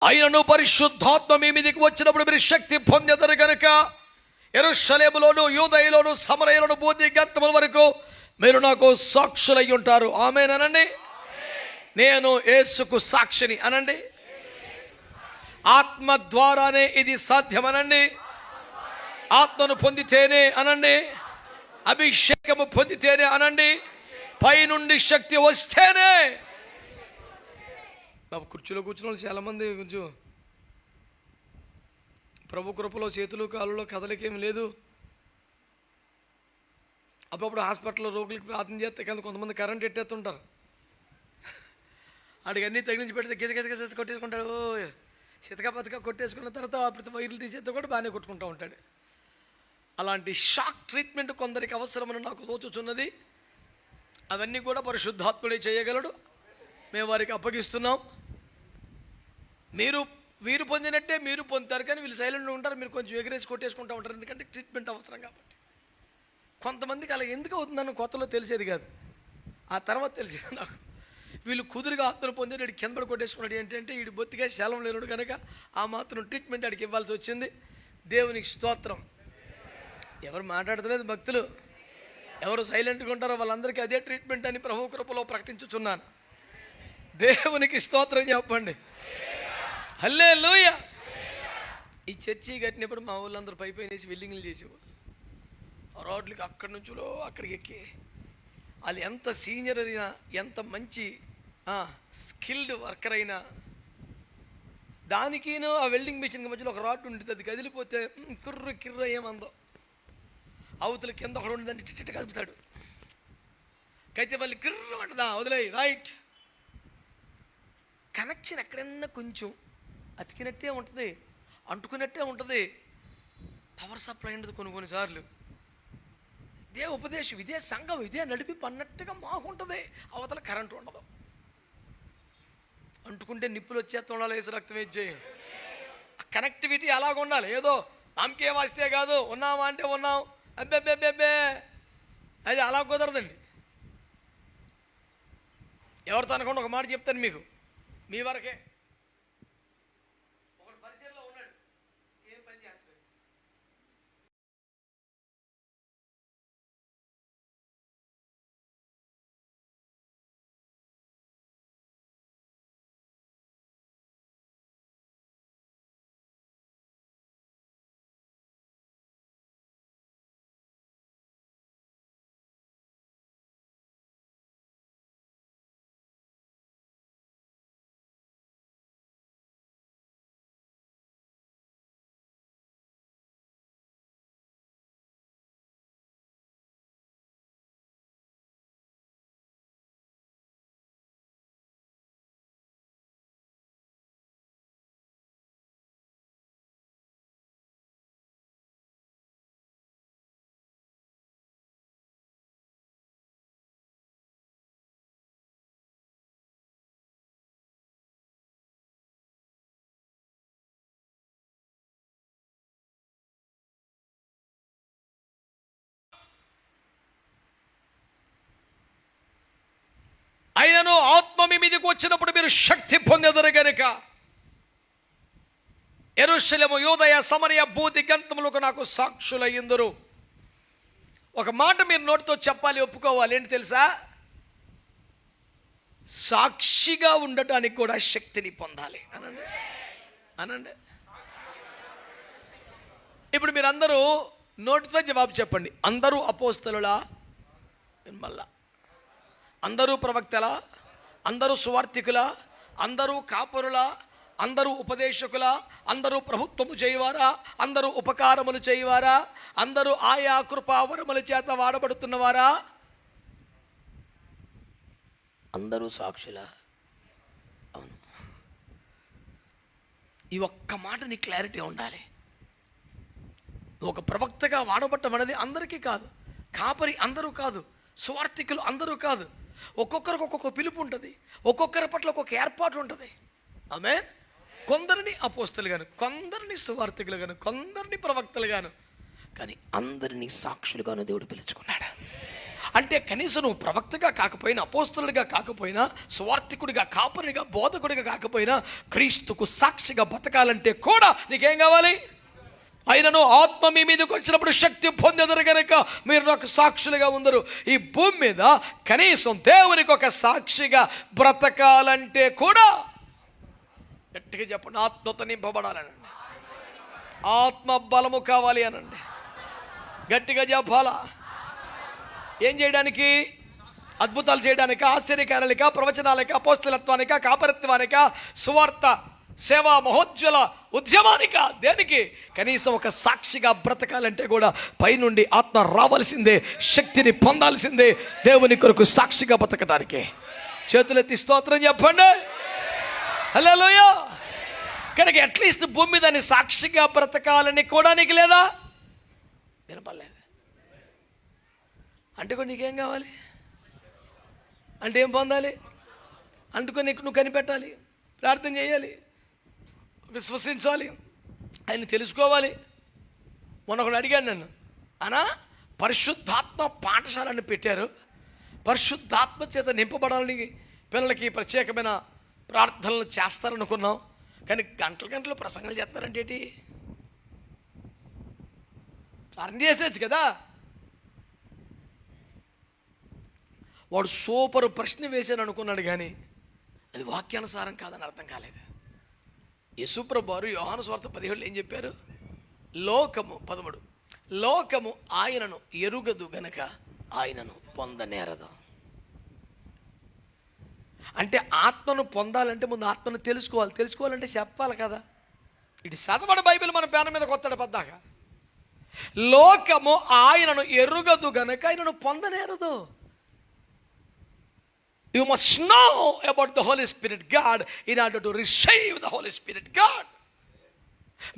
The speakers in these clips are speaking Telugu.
ఆయనను పరిశుద్ధాత్మ మీ మీదికి వచ్చినప్పుడు మీరు శక్తి పొందెదరు గనుక యెరూషలేములోను యూదయలోను సమరయలోను బూదిగంతముల వరకు మీరు నాకు సాక్షులై ఉంటారు. ఆమేన్ అనండి. నేను యేసుకు సాక్షిని అనండి. ఆత్మ ద్వారానే ఇది సాధ్యమనండి. ఆత్మను పొందితేనే అనండి. అభిషేకము పొందితేనే అనండి. పైనుండి శక్తి వస్తేనే. బాబు కుర్చీలో కూర్చున్న చాలా మంది కొంచెం ప్రభు కృపలో చేతులు కాళ్ళలో కదలికేం లేదు. అప్పుడప్పుడు హాస్పిటల్లో రోగులకి ప్రార్థన చేస్తే కానీ కొంతమంది కరెంట్ ఎట్టేస్తుంటారు. అడిగి అన్నీ తగిలించి పెడితే గిజ కొట్టేసుకుంటాడు. చితక పతక కొట్టేసుకున్న తర్వాత అప్పుడు వైర్లు తీసేస్తే కూడా బాగానే కొట్టుకుంటూ ఉంటాడు. అలాంటి షాక్ ట్రీట్మెంట్ కొందరికి అవసరమని నాకు తోచుచున్నది. అవన్నీ కూడా పరిశుద్ధాత్ముడే చేయగలడు. మేము వారికి అప్పగిస్తున్నాం. వీరు పొందినట్టే మీరు పొందుతారు, కానీ వీళ్ళు సైలెంట్గా ఉంటారు. మీరు కొంచెం ఎగరేసి కొట్టేసుకుంటూ ఉంటారు, ఎందుకంటే ట్రీట్మెంట్ అవసరం కాబట్టి. కొంతమందికి అలా ఎందుకు అవుతుందని కొత్తలో తెలిసేది కాదు, ఆ తర్వాత తెలిసేది నాకు. వీళ్ళు కుదురుగా ఆత్మను పొందేడు కింద కొట్టేసుకున్నాడు. ఏంటంటే వీడు బొత్తిగా శలం లేనుడు కనుక ఆ మాత్రం ట్రీట్మెంట్ ఆడికి ఇవ్వాల్సి వచ్చింది. దేవునికి స్తోత్రం. ఎవరు మాట్లాడతలేదు భక్తులు, ఎవరు సైలెంట్గా ఉంటారో వాళ్ళందరికీ అదే ట్రీట్మెంట్ అని ప్రభు కృపలో ప్రకటించుచున్నాను. దేవునికి స్తోత్రం చెప్పండి. హల్లెలూయా. ఈ చర్చి కట్టినప్పుడు మా ఊళ్ళందరూ పైపైనేసి బిల్డింగ్లు చేసేవాళ్ళు. రోడ్లకి అక్కడి నుంచి అక్కడికి ఎక్కి వాళ్ళు ఎంత సీనియర్ అయినా, ఎంత మంచి స్కిల్డ్ వర్కర్ అయినా, దానికినో ఆ వెల్డింగ్ మిషన్ మధ్యలో ఒక రాడ్ ఉండేది. అది కదిలిపోతే కిర్ర ఏమందో అవతల కింద ఒకడు ఉండేదాన్ని టిట్ కలుపుతాడు. అయితే మళ్ళీ కిర్ర అంటదా వదిలే రైట్. కనెక్షన్ ఎక్కడన్నా కొంచెం అతికినట్టే ఉంటుంది, అంటుకున్నట్టే ఉంటుంది. పవర్ సప్లై ఉండదు కొన్నిసార్లు. ఇదే ఉపదేశం, ఇదే సంఘం, ఇదే నడిపి పన్నట్టుగా మాకుంటుంది. అవతల కరెంటు ఉండదు. అంటుకుంటే నిప్పులు వచ్చేస్తూ ఉండాలి. వేసి రక్తం ఇచ్చేయి. కనెక్టివిటీ అలాగ ఉండాలి. ఏదో నామకే వస్తే కాదు, ఉన్నామా అంటే ఉన్నాం, అబ్బెబ్బెబ్బెబ్బే అది అలా కుదరదండి. ఎవరితో అనుకోండి ఒక మాట చెప్తాను మీకు, మీ వరకే. ఒకటి పరిచయంలో ఉన్నాడు, ఏం పని చేస్తాడు. ఆయనను ఆత్మ మీ మీదకి వచ్చినప్పుడు మీరు శక్తి పొందెదరు గనుక యెరూషలేము యూదయ సమరయ బూదిగంతములకు నాకు సాక్షులయ్యుందురు. ఒక మాట మీరు నోటితో చెప్పాలి, ఒప్పుకోవాలి. ఏంటి తెలుసా? సాక్షిగా ఉండటానికి కూడా శక్తిని పొందాలి అనండి. అనండి. ఇప్పుడు మీరు అందరూ నోటితో జవాబు చెప్పండి. అందరూ అపోస్తలులా? మళ్ళా అందరూ ప్రవక్తల? అందరూ సువార్తికుల? అందరూ కాపరుల? అందరూ ఉపదేశకుల? అందరూ ప్రభుత్వము చేయవారా? అందరూ ఉపకారములు చేయవారా? అందరూ ఆయా కృపావరముల చేత వాడబడుతున్నవారా? అందరూ సాక్షుల? అవును. ఈ ఒక్క మాట నీ క్లారిటీ ఉండాలి. ఒక ప్రవక్తగా వాడబట్టం అనేది అందరికీ కాదు, కాపరి అందరూ కాదు, సువార్తికులు అందరూ కాదు. ఒక్కొక్కరికి ఒక్కొక్క పిలుపు ఉంటుంది, ఒక్కొక్కరి పట్ల ఒక్కొక్క ఏర్పాటు ఉంటుంది. ఆమేన్. కొందరిని అపోస్తలు గాను, కొందరిని సువార్తికులు గాను, కొందరిని ప్రవక్తలు గాను, కానీ అందరినీ సాక్షులుగాను దేవుడు పిలుచుకున్నాడు. అంటే కనీసం నువ్వు ప్రవక్తగా కాకపోయినా, అపోస్తలుడిగా కాకపోయినా, స్వార్థికుడిగా, కాపరిగా, బోధకుడిగా కాకపోయినా క్రీస్తుకు సాక్షిగా బతకాలంటే కూడా నీకేం కావాలి? ఆయనను ఆత్మ మీ మీదకి వచ్చినప్పుడు శక్తి పొందెదరు కనుక మీరు నాకు సాక్షులుగా ఉందరు. ఈ భూమి మీద కనీసం దేవునికి ఒక సాక్షిగా బ్రతకాలంటే కూడా గట్టిగా చెప్పండి, ఆత్మతో నింపబడాలనండి, ఆత్మ బలము కావాలి అనండి. గట్టిగా చెప్పాలా? ఏం చేయడానికి? అద్భుతాలు చేయడానిక, ఆశ్చర్యకార్యాలక, ప్రవచనాలక, అపోస్తలత్వానిక, కాపరత్వానిక, సువార్త సేవా మహోజ్వల ఉద్యమానిక? దేనికి? కనీసం ఒక సాక్షిగా బ్రతకాలంటే కూడా పైనుండి ఆత్మ రావాల్సిందే, శక్తిని పొందాల్సిందే దేవుని కొరకు సాక్షిగా బ్రతకడానికి. చేతులెత్తి స్తోత్రం చెప్పండి. హల్లెలూయా. కనుక అట్లీస్ట్ భూమి మీద దాన్ని సాక్షిగా బ్రతకాలని కూడా నీకు లేదా? వినపడలేదు అంటే కూడా నీకేం కావాలి? అంటే ఏం పొందాలి? అందుకని నీకు నువ్వు కనిపెట్టాలి, ప్రార్థన చేయాలి, విశ్వసించాలి, ఆయన తెలుసుకోవాలి. మొన్న ఒకడు అడిగాను నన్ను, అనా పరిశుద్ధాత్మ పాఠశాలను పెట్టారు, పరిశుద్ధాత్మ చేత నింపబడాలని పిల్లలకి ప్రత్యేకమైన ప్రార్థనలు చేస్తారనుకున్నాం, కానీ గంటల గంటలు ప్రసంగాలు చేస్తారంటే ఏంటి? ప్రార్థన చేసేచ్చు కదా. వాడు సూపర్ ప్రశ్న వేశాను అనుకున్నాడు, కానీ అది వాక్యానుసారం కాదని అర్థం కాలేదు. యేసుప్రభు వారు యోహాను సువార్త 17 ఏం చెప్పారు? లోకము 13 లోకము ఆయనను ఎరుగదు గనక ఆయనను పొందనేరదు. అంటే ఆత్మను పొందాలంటే ముందు ఆత్మను తెలుసుకోవాలి. తెలుసుకోవాలంటే చెప్పాలి కదా. ఇటు చదవడు బైబిల్ మన పేన మీద కొత్తడు పద్దాక. లోకము ఆయనను ఎరుగదు గనక ఆయనను పొందనేరదు. You must know about the Holy Spirit God in order to receive the Holy Spirit God.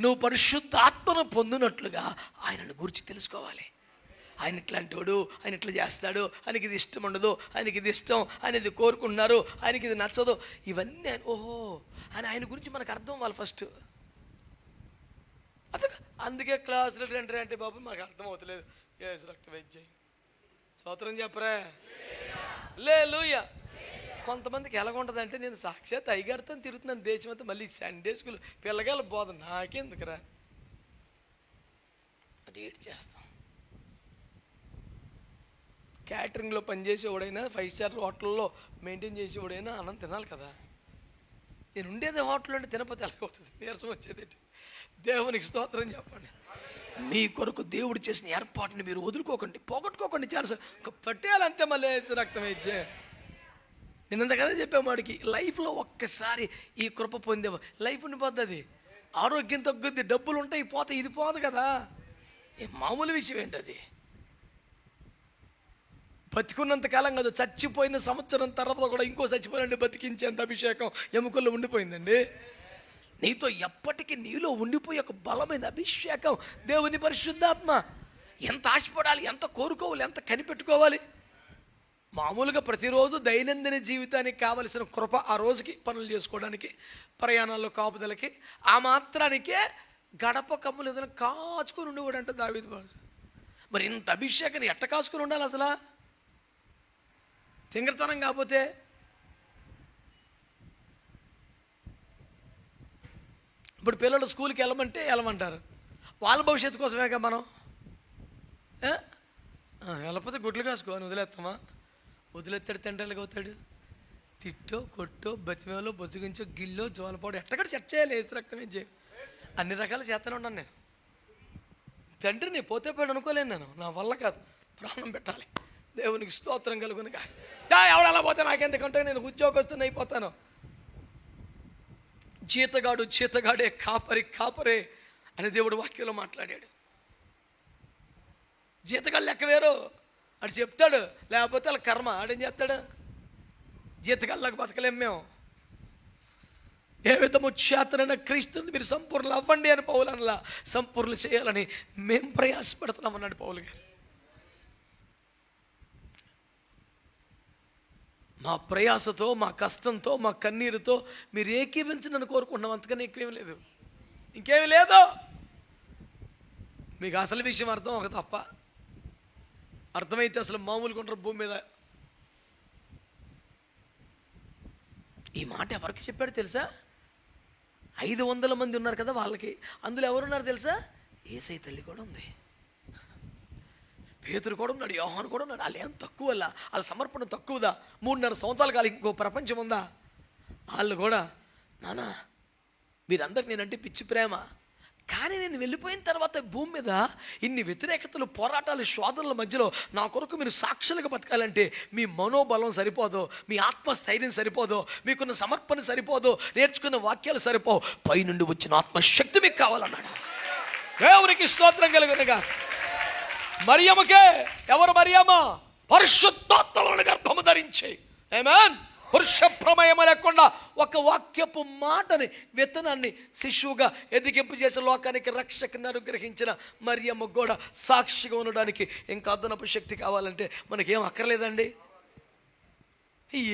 నువ్వు పరిశుద్ధాత్మను పొందినట్లుగా ఆయనను గురించి తెలుసుకోవాలి. ఆయన ఇట్లాంటి వాడు, ఆయన ఇట్లా చేస్తాడు, ఆయనకి ఇది ఇష్టం ఉండదు, ఆయనకి ఇది ఇష్టం, ఆయన ఇది కోరుకుంటున్నారు, ఆయనకి ఇది నచ్చదు, ఇవన్నీ ఓహో అని ఆయన గురించి మనకు అర్థం అవ్వాలి ఫస్ట్. అసలు అందుకే క్లాసులు అంటే బాబు మనకు అర్థం అవుతలేదు. యేసు రక్త వైద్యం స్తోత్రం చెప్పరా? హల్లెలూయా. కొంతమందికి ఎలాగుంటుందంటే, నేను సాక్షాత్ అయ్యగారితో తిరుగుతున్నాను దేశం అంతా, మళ్ళీ సండే స్కూల్ పిల్లగాళ్ళ బోధ నాకెందుకురా అది ఏడు చేస్తాం. క్యాటరింగ్లో పనిచేసేవాడైనా, 5 స్టార్ హోటల్లో మెయింటైన్ చేసేవాడైనా అన్నం తినాలి కదా. నేను ఉండేది హోటల్లో అంటే తినపోతే ఎలాగవుతుంది? నీరసం వచ్చేది. దేవునికి స్తోత్రం చెప్పండి. మీ కొరకు దేవుడు చేసిన ఏర్పాటుని మీరు వదులుకోకండి, పోగొట్టుకోకండి. ఛాన్స్ పట్టేయాలంతే. మళ్ళీ రక్తం ఇచ్చే నేనంత కదా చెప్పాము వాడికి, లైఫ్లో ఒక్కసారి ఈ కృప పొందేవా లైఫ్ ఉండిపోద్ది. ఆరోగ్యం తగ్గుద్ది, డబ్బులు ఉంటాయి, పోతాయి, ఇది పోదు కదా. ఏ మామూలు విషయం ఏంటది? బతికున్నంత కాలం కాదు, చచ్చిపోయిన సంవత్సరం తర్వాత కూడా ఇంకో చచ్చిపోయినండి బతికించేంత అభిషేకం ఎముకల్లో ఉండిపోయిందండి. నీతో ఎప్పటికీ నీలో ఉండిపోయే ఒక బలమైన అభిషేకం దేవుని పరిశుద్ధాత్మ. ఎంత ఆశపడాలి, ఎంత కోరుకోవాలి, ఎంత కనిపెట్టుకోవాలి. మామూలుగా ప్రతిరోజు దైనందిన జీవితానికి కావలసిన కృప, ఆ రోజుకి పనులు చేసుకోవడానికి, ప్రయాణాల్లో కాపుదలకి, ఆ మాత్రానికే గడప కమ్ములు ఏదైనా కాచుకొని ఉండేవాడు అంటే దావీదు. మరి ఇంత అభిషేకాన్ని ఎట్ట కాచుకొని ఉండాలి అసలు? తింగరతనం కాకపోతే. ఇప్పుడు పిల్లలు స్కూల్కి వెళ్ళమంటే వెళ్ళమంటారు, వాళ్ళ భవిష్యత్తు కోసమేగా మనం. వెళ్ళకపోతే గుడ్లు కాసుకోని వదిలేస్తామా? వదిలేస్తాడు, తింటలుగా అవుతాడు. తిట్టో, కొట్టో, బతిమేలో, బొజ్జుగించో, గిల్లో, జోలపాడు ఎట్టక్కడ సెట్ చేయాలి. వేసి రక్తం ఏం చేయాలి, అన్ని రకాలు చేస్తూనే ఉన్నాను నేను. తండ్రిని పోతే పోయాడు అనుకోలేను నేను, నా వల్ల కాదు, ప్రాణం పెట్టాలి. దేవునికి స్తోత్రం కలుగునుగా. ఎవడలా పోతే నాకెందుకంటే నేను ఉద్యోగస్తుని అయిపోతాను. జీతగాడే, కాపరే అని దేవుడు వాక్యంలో మాట్లాడాడు. జీతగాడు లెక్క వేరు అని చెప్తాడు, లేకపోతే వాళ్ళ కర్మ. ఆడేం చేస్తాడు? జీతగాళ్ళకి బతకలేం మేము. ఏ విధము చేతనైనా క్రీస్తుని మీరు సంపూర్ణలు అవ్వండి అని పౌలు అనలా, సంపూర్ణలు చేయాలని మేము ప్రయాసపడుతున్నాం అన్నాడు పౌలు గారు. మా ప్రయాసతో, మా కష్టంతో, మా కన్నీరుతో మీరు ఏకీవించనని కోరుకుంటున్నాం, అంతకని ఎక్కువేమీ లేదు, ఇంకేమీ లేదు. మీకు అసలు విషయం అర్థం ఒక తప్ప, అర్థమైతే అసలు మామూలుగా ఉంటారు భూమి మీద. ఈ మాట ఎవరికి చెప్పాడు తెలుసా? 500 మంది ఉన్నారు కదా వాళ్ళకి. అందులో ఎవరున్నారు తెలుసా? యేసయ్య తల్లి కూడా ఉంది, పేతురు కూడా ఉన్నాడు, యోహాను కూడా ఉన్నాడు. వాళ్ళు ఏం తక్కువ, వాళ్ళ సమర్పణ తక్కువదా? 3.5 సంవత్సరాలు కాదు ఇంకో ప్రపంచం ఉందా? వాళ్ళు కూడా, నానా మీరందరికి నేనంటే పిచ్చి ప్రేమ, కానీ నేను వెళ్ళిపోయిన తర్వాత భూమి మీద ఇన్ని వ్యతిరేకతలు, పోరాటాలు, శోధనల మధ్యలో నా కొరకు మీరు సాక్షులుగా బతకాలంటే మీ మనోబలం సరిపోదు, మీ ఆత్మస్థైర్యం సరిపోదు, మీకున్న సమర్పణ సరిపోదు, నేర్చుకున్న వాక్యాలు సరిపోవు, పైనుండి వచ్చిన ఆత్మశక్తి మీకు కావాలన్నాడు. దేవునికి స్తోత్రం కలుగునుగా. మరియమ్మకే, ఎవరు మరియమ్మ? పరిశుద్ధాత్మను గర్భము ధరించి, ఆమేన్, పురుష ప్రమేయం లేకుండా ఒక వాక్యపు మాటని, విత్తనాన్ని శిశువుగా ఎదిగింపు చేసే లోకానికి రక్షకుని అనుగ్రహించిన మరియమ్మ కూడా సాక్షిగా ఉండడానికి ఇంకా అదనపు శక్తి కావాలంటే మనకేం అక్కర్లేదండి.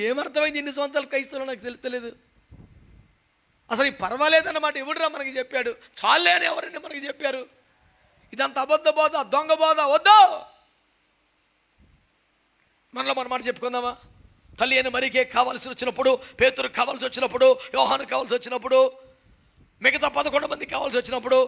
ఏమర్థమైంది ఇన్ని సంవత్సరాలు క్రైస్తవులు నాకు తెలియదు. అసలు ఈ పర్వాలేదన్నమాట ఎవడురా మనకి చెప్పాడు? చాలే అని ఎవరండి మనకి చెప్పారు? ఇదంతా అబద్ధ బోధ, దొంగ బోధ, వద్దు. మనలో మన మాట చెప్పుకుందామా? తల్లి అయిన మరీకే కావాల్సి వచ్చినప్పుడు, పేతురు కావాల్సి వచ్చినప్పుడు, యోహాను కావాల్సి వచ్చినప్పుడు, మిగతా 11 మంది కావాల్సి వచ్చినప్పుడు,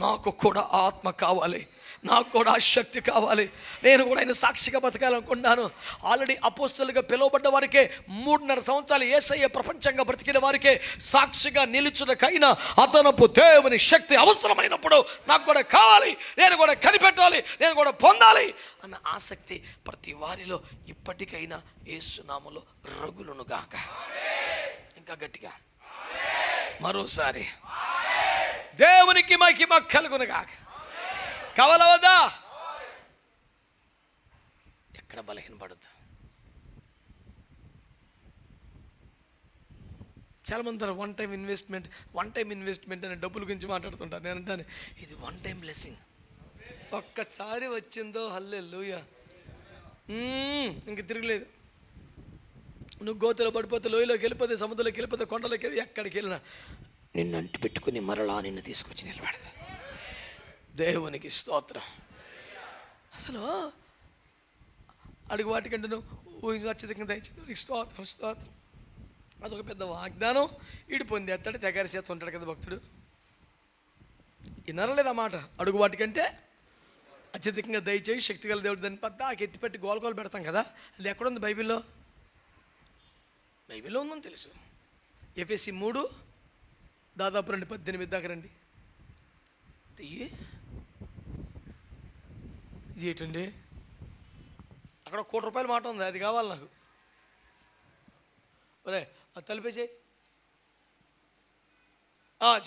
నాకు కూడా ఆత్మ కావాలి, నాకు కూడా శక్తి కావాలి, నేను కూడా ఆయన సాక్షిగా బతకాలనుకున్నాను. ఆల్రెడీ అపోస్తలుగా పిలువబడ్డ వారికే 3.5 సంవత్సరాలు యేసయ్య ప్రపంచంగా బ్రతికిన వారికే సాక్షిగా నిలుచుటకైనా అదనపు దేవుని శక్తి అవసరమైనప్పుడు నాకు కూడా కావాలి, నేను కూడా కనిపెట్టాలి, నేను కూడా పొందాలి అన్న ఆసక్తి ప్రతి వారిలో ఇప్పటికైనా యేసు నామములో రగులును గాక. ఇంకా గట్టిగా మరోసారి దేవునికి మహిమ కలుగును గాక. కావాలవద్దా? ఎక్కడ బలహీనపడద్దు. చాలా మంది వన్ టైం ఇన్వెస్ట్మెంట్ అనే డబ్బుల గురించి మాట్లాడుతుంటారు. నేను అంటాను, ఇది వన్ టైం బ్లెస్సింగ్. ఒక్కసారి వచ్చిందో హల్లెలూయా, ఇంక తిరగలేదు. నువ్వు గోతులో పడిపోతే, లోయలోకి వెళ్ళిపోతే, సముద్రంలోకి వెళ్ళిపోతే, కొండలోకి వెళ్ళి ఎక్కడికి వెళ్ళినా నిన్ను అంటి పెట్టుకుని మరలా నిన్ను తీసుకొచ్చి నిలబెడతా. దేవునికి స్తోత్రం. అసలు అడుగు వాటికంటే నువ్వు అత్యధికంగా దయచేది స్తోత్రం స్తోత్రం. అదొక పెద్ద వాగ్దానం. ఈడు పొందేస్తాడు, తెగారి చేత ఉంటాడు కదా భక్తుడు. వినరలేదు ఆ మాట. అడుగు వాటికంటే అత్యధికంగా దయచేయి శక్తిగల దేవుడు దాన్ని పద్దాకి ఎత్తిపెట్టి గోలగోలు పెడతాం కదా. అది ఎక్కడుంది బైబిల్లో? బైబిల్లో ఉందని తెలుసు. ఎఫెసీ 3 దాదాపు 2:18 దాకా రండి. ఇది ఏంటండి? అక్కడ ₹1,00,00,000 మాట ఉంది, అది కావాలి నాకు. ఒరే అది తలిపేసేయి.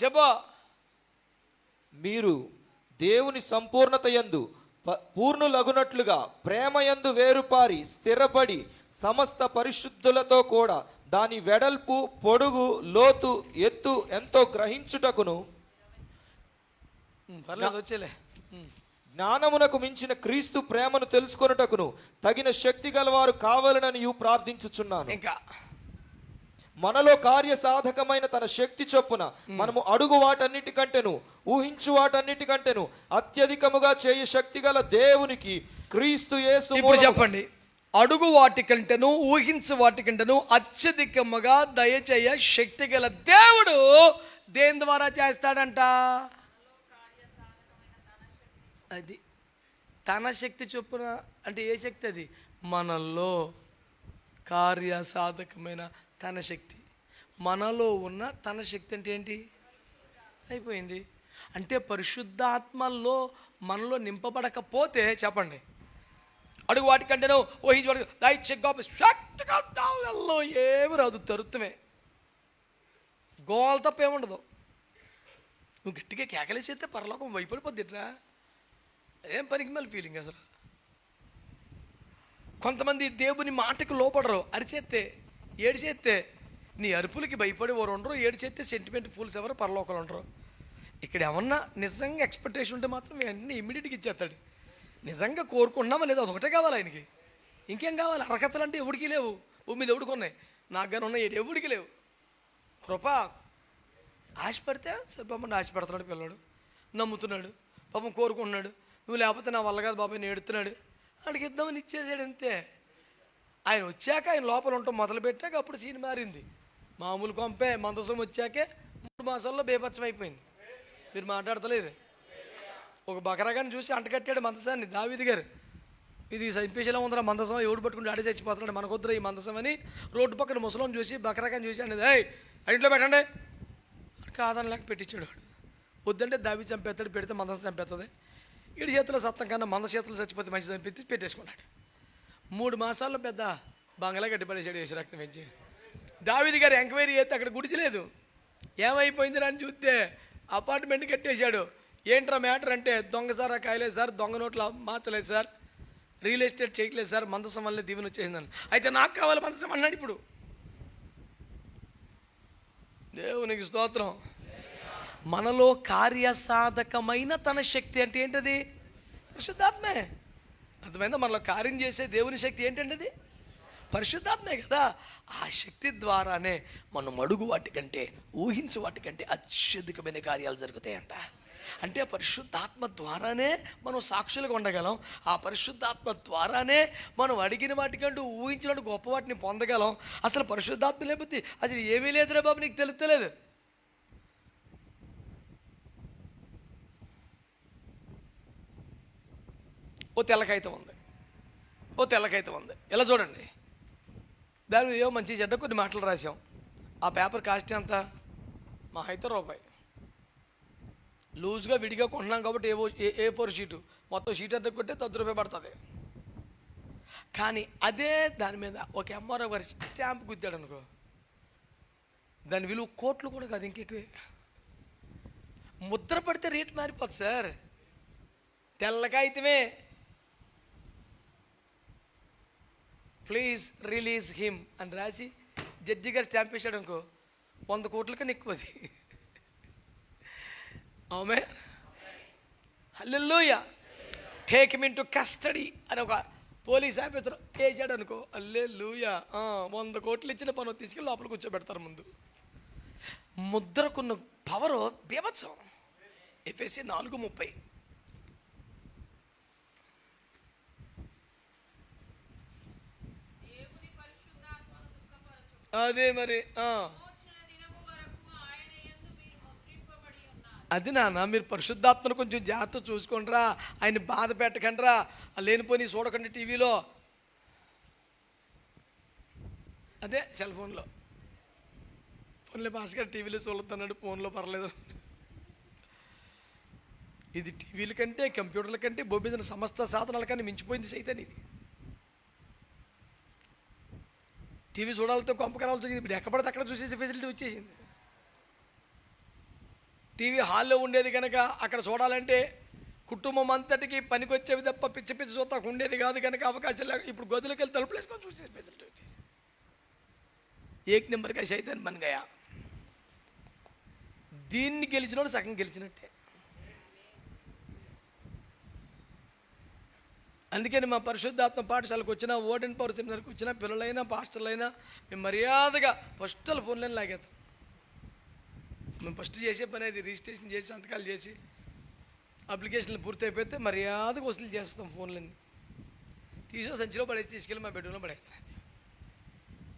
చెప్పా. మీరు దేవుని సంపూర్ణత యందు పూర్ణులగునట్లుగా ప్రేమయందు వేరుపారి స్థిరపడి సమస్త పరిశుద్ధులతో కూడా దాని వెడల్పు, పొడుగు, లోతు, ఎత్తు ఎంతో గ్రహించుటకును వచ్చేలే జ్ఞానమునకు మించిన క్రీస్తు ప్రేమను తెలుసుకొనుటకును తగిన శక్తి గలవారు కావాలనని ప్రార్థించుచున్నాను. ఇంకా మనలో కార్య సాధకమైన తన శక్తి చొప్పున మనము అడుగు వాటన్నిటికంటేను ఊహించు వాటన్నిటికంటేను అత్యధికముగా చేయ శక్తి గల దేవునికి క్రీస్తు యేసు. ఇప్పుడు చెప్పండి, అడుగు వాటికంటేను ఊహించు వాటికంటేను అత్యధికముగా దయచేయ శక్తి గల దేవుడు దేని ద్వారా చేస్తాడంట? అది తన శక్తి చొప్పున. అంటే ఏ శక్తి అది? మనలో కార్య సాధకమైన తన శక్తి. మనలో ఉన్న తన శక్తి అంటే ఏంటి? అయిపోయింది. అంటే పరిశుద్ధాత్మలో మనలో నింపబడకపోతే చెప్పండి, అడుగు వాటికంటేనో ఊహించి వాటి శక్తిలో ఏమి రాదు, తరుత్తమే, గోల తప్ప ఏముండదు. నువ్వు గట్టిగా కేకలేసేస్తే పరలోకం భయపడిపోద్దిట్రా. ఏం పనికి మళ్ళీ ఫీలింగ్ అసలు. కొంతమంది దేవుని మాటకు లోపడరు. అరిచేస్తే ఏడిచేస్తే నీ అరుపులకి భయపడి ఓరు ఉండరు, ఏడిచేస్తే సెంటిమెంట్ ఫూల్స్ ఎవరు పరలోకలు ఉండరు. ఇక్కడ ఏమన్నా నిజంగా ఎక్స్పెక్టేషన్ ఉంటే మాత్రం అన్నీ ఇమ్మీడియట్గా ఇచ్చేస్తాడు. నిజంగా కోరుకున్నామా లేదా అదొకటే కావాలి ఆయనకి. ఇంకేం కావాలి? అర్హతలు అంటే ఎవడికి లేవు, భూమి మీద ఎవడికి ఉన్నాయి, నాకు కానీ ఉన్నాయి, ఎవడికి లేవు. కృప. ఆశపడితే సరే పాపం ఆశపడుతున్నాడు పిల్లడు, నమ్ముతున్నాడు, పాపం కోరుకుంటున్నాడు. నువ్వు లేకపోతే నా వల్ల కాదు బాబాయ్ నేను ఎడుతున్నాడు. వాడికి ఇద్దామని ఇచ్చేసాడు అంతే. ఆయన వచ్చాక ఆయన లోపల ఉంటాం మొదలు పెట్టాక అప్పుడు సీన్ మారింది. మామూలు కొంపే మందసం వచ్చాకే 3 మాసాల్లో బేపచ్చం అయిపోయింది. మీరు మాట్లాడతలేదు. ఒక బకరాగాన్ని చూసి అంటకట్టాడు మందసాన్ని దావీదు గారు. ఇది చంపేసేలా ఉందరా మందసం, ఎవడు పట్టుకుంటే ఆడే చచ్చిపోతున్నాడు, మనకొద్దురా ఈ మందసం అని రోడ్డు పక్కన ముసలం చూసి బకరాగాన్ని చూసి అనేది ఇంట్లో పెట్టండి కాదని లేక పెట్టించాడు. వాడు వద్దంటే దావీదు చంపేస్తాడు, పెడితే మందసం చంపేస్తుంది. ఇడి చేతుల సత్తం కన్నా మంద చేతులు చచ్చిపోతే మంచిదని పెట్టేసుకున్నాడు. 3 మాసాల్లో పెద్ద బంగ్లా గట్టిపడేసాడు వేసి రక్తం పెంచి. దావీదు గారు ఎంక్వైరీ చేస్తే అక్కడ గుడిచలేదు. ఏమైపోయింది అని చూస్తే అపార్ట్మెంట్ కట్టేశాడు. ఏంట్రా మ్యాటర్ అంటే దొంగసారా కాయలేదు సార్, దొంగ నోట్లు మార్చలేదు సార్, రియల్ ఎస్టేట్ చేయట్లేదు సార్, మందసం వల్లే దీవెన వచ్చేసిందని. అయితే నాకు కావాలి మందసం అన్నాడు. ఇప్పుడు దేవునికి స్తోత్రం. మనలో కార్యసాధకమైన తన శక్తి అంటే ఏంటది? పరిశుద్ధాత్మే. అర్థమైందా? మనలో కార్యం చేసే దేవుని శక్తి ఏంటండి? అది పరిశుద్ధాత్మే కదా. ఆ శక్తి ద్వారానే మనం అడుగు వాటికంటే ఊహించు వాటికంటే అత్యధికమైన కార్యాలు జరుగుతాయంట. అంటే పరిశుద్ధాత్మ ద్వారానే మనం సాక్షులుగా ఉండగలం. ఆ పరిశుద్ధాత్మ ద్వారానే మనం అడిగిన వాటికంటూ ఊహించినట్టు గొప్ప వాటిని పొందగలం. అసలు పరిశుద్ధాత్మ లేకపోతే అసలు ఏమీ లేదురా బాబు, నీకు తెలుస్తలేదు. ఓ తెల్లకైతే ఉంది, ఇలా చూడండి. దాని ఏవో మంచి చెడ్డ కొన్ని మాటలు రాసాం. ఆ పేపర్ కాస్ట్ ఎంత? మా అయితే రూపాయి. లూజ్గా విడిగా కొంటున్నాం కాబట్టి A4 షీటు మొత్తం షీట్ ఎంత కొట్టే ₹10 పడుతుంది. కానీ అదే దాని మీద ఒక ఎంఆర్ఓ గారి స్టాంప్ గుద్దాడు అనుకో, దాని విలువ కోట్లు కూడా కాదు, ఇంకెక్కువే. ముద్ర పడితే రేటు మారిపోతుంది సార్. తెల్లకాయితమే ప్లీజ్ రిలీజ్ హిమ్ అని రాసి జడ్జి గారు స్టాంప్ వేసాడు అనుకో, 100 కోట్ల కన్నా ఎక్కువ అది. ఆమె హల్లెలూయా. టేక్ హిమ్ ఇంటు కస్టడీ అని ఒక పోలీస్ ఆఫీసర్ వేసాడు అనుకో, హల్లెలూయా, 100 కోట్లు ఇచ్చిన పని తీసుకెళ్ళి లోపల కూర్చోబెడతారు ముందు. ముద్రకున్న పవరు బీభత్సం. ఎఫెసీ 4:30. అదే మరి అది నాన్న, మీరు పరిశుద్ధాత్మను కొంచెం జాగ్రత్త చూసుకోండిరా, ఆయన బాధ పెట్టకండిరా, లేనిపోయి చూడకండి టీవీలో. అదే సెల్ ఫోన్లో భాస్కర్ టీవీలో చూడొద్దన్నాడు, ఫోన్లో పర్లేదు. ఇది టీవీల కంటే కంప్యూటర్ల కంటే బొబ్బిదిన సమస్త సాధనాల కన్నా మించిపోయింది సైతం. ఇది టీవీ చూడాలతో కొంపకరాలతో ఇప్పుడు ఎక్కడ పడితే అక్కడ చూసేసే ఫెసిలిటీ వచ్చేసింది. టీవీ హాల్లో ఉండేది కనుక అక్కడ చూడాలంటే కుటుంబం అంతటికి పనికొచ్చేవి తప్ప పిచ్చి పిచ్చి చూస్తా ఉండేది కాదు కనుక అవకాశం లేక ఇప్పుడు గదులకు వెళ్ళి తలుపులు వేసుకొని చూసే ఫెసిలిటీ వచ్చేసి ఏక్ నెంబర్గా సైతాన్ బన్ గయా. దీన్ని గెలిచినోడు సగం గెలిచినట్టే. అందుకని మా పరిశుద్ధాత్మ పాఠశాలకు వచ్చినా, ఓడెన్ పవర్ సెమినార్కి వచ్చినా, పిల్లలైనా పాస్టర్లైనా మేము మర్యాదగా ఫస్ట్ ఫోన్లైనా లాగేస్తాం. మేము ఫస్ట్ చేసే పని అది రిజిస్ట్రేషన్ చేసి సంతకాలు చేసి అప్లికేషన్లు పూర్తి అయిపోతే మర్యాదగా వసూలు చేస్తాం. ఫోన్లన్నీ తీసి సంచిలో పడేసి తీసుకెళ్ళి మా బెడ్రూమ్లో పడేస్తాను.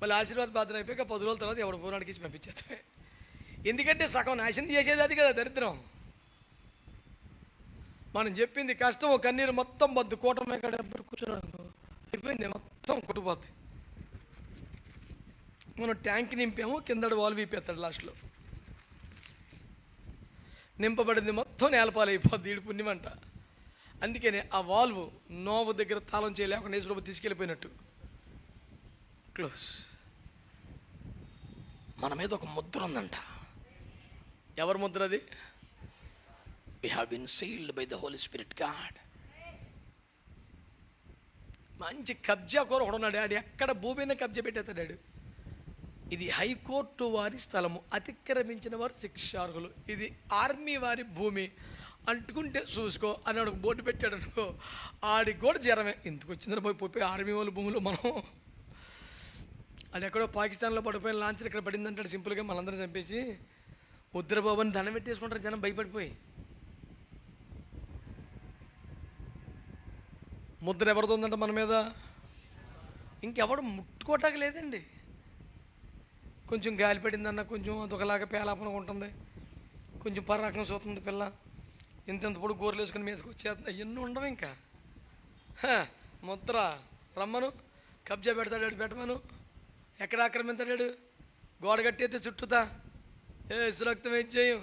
మళ్ళీ ఆశీర్వాద బాధన అయిపోయాక 10 రోజుల తర్వాత ఎవడు ఫోన్ అడిగి పంపించేస్తాం. ఎందుకంటే సగం నాశనం చేసేది అది కదా దరిద్రం. మనం చెప్పింది కష్టం, కన్నీరు మొత్తం బద్దు కూటమి కూర్చున్నాడు అయిపోయింది, మొత్తం కొట్టుకుపోద్ది. మనం ట్యాంక్ నింపాము, కిందడు వాల్వ్ ఇప్పేస్తాడు లాస్ట్లో. నింపబడింది మొత్తం నేలపాలు అయిపోద్ది. ఈడు పుణ్యమంట. అందుకనే ఆ వాల్వ్ నోవు దగ్గర తాళం చేయలేకుండా యేసుప్రభు తీసుకెళ్ళిపోయినట్టు క్లోజ్. మన మీద ఒక ముద్ర ఉందంట. ఎవరి ముద్ర అది? We have been sealed by the Holy Spirit God. మంచి కబ్జా కూర ఒకడు ఉన్నాడు. ఆడు ఎక్కడ భూమి మీద కబ్జా పెట్టేస్తాడు. ఇది హైకోర్టు వారి స్థలము, అతిక్రమించిన వారు శిక్షార్హులు. ఇది ఆర్మీ వారి భూమి, అంటుకుంటే చూసుకో అని ఒక బోర్డు పెట్టాడు అనుకో, ఆడికి కూడా జ్వరమే. ఎందుకు వచ్చిందని పోయి ఆర్మీ వాళ్ళ భూమిలో మనం. అది ఎక్కడో పాకిస్తాన్లో పడిపోయిన లాంచర్ ఇక్కడ పడిందంటాడు సింపుల్గా. మనందరం చంపేసి ఉద్రబాబు అని దండం పెట్టేసుకుంటారు జనం భయపడిపోయి. ముద్ర ఎవరితో ఉందంట మన మీద? ఇంకెవడు ముట్టుకోటానికి లేదండి. కొంచెం గాలి పడిందన్న కొంచెం అదొకలాగా పేలాపనగా ఉంటుంది, కొంచెం పరాకం చూస్తుంది పిల్ల, ఇంత పొడి గోర్లు వేసుకుని మీదకి వచ్చేస్తుంది. అవన్నీ ఉండవు ఇంకా. ముద్ర రమ్మను, కబ్జా పెడతాడు, పెట్టమను. ఎక్కడ ఆక్రమించాడు? గోడ కట్టేస్తే చుట్టూతా రక్తం ఏం చేయం.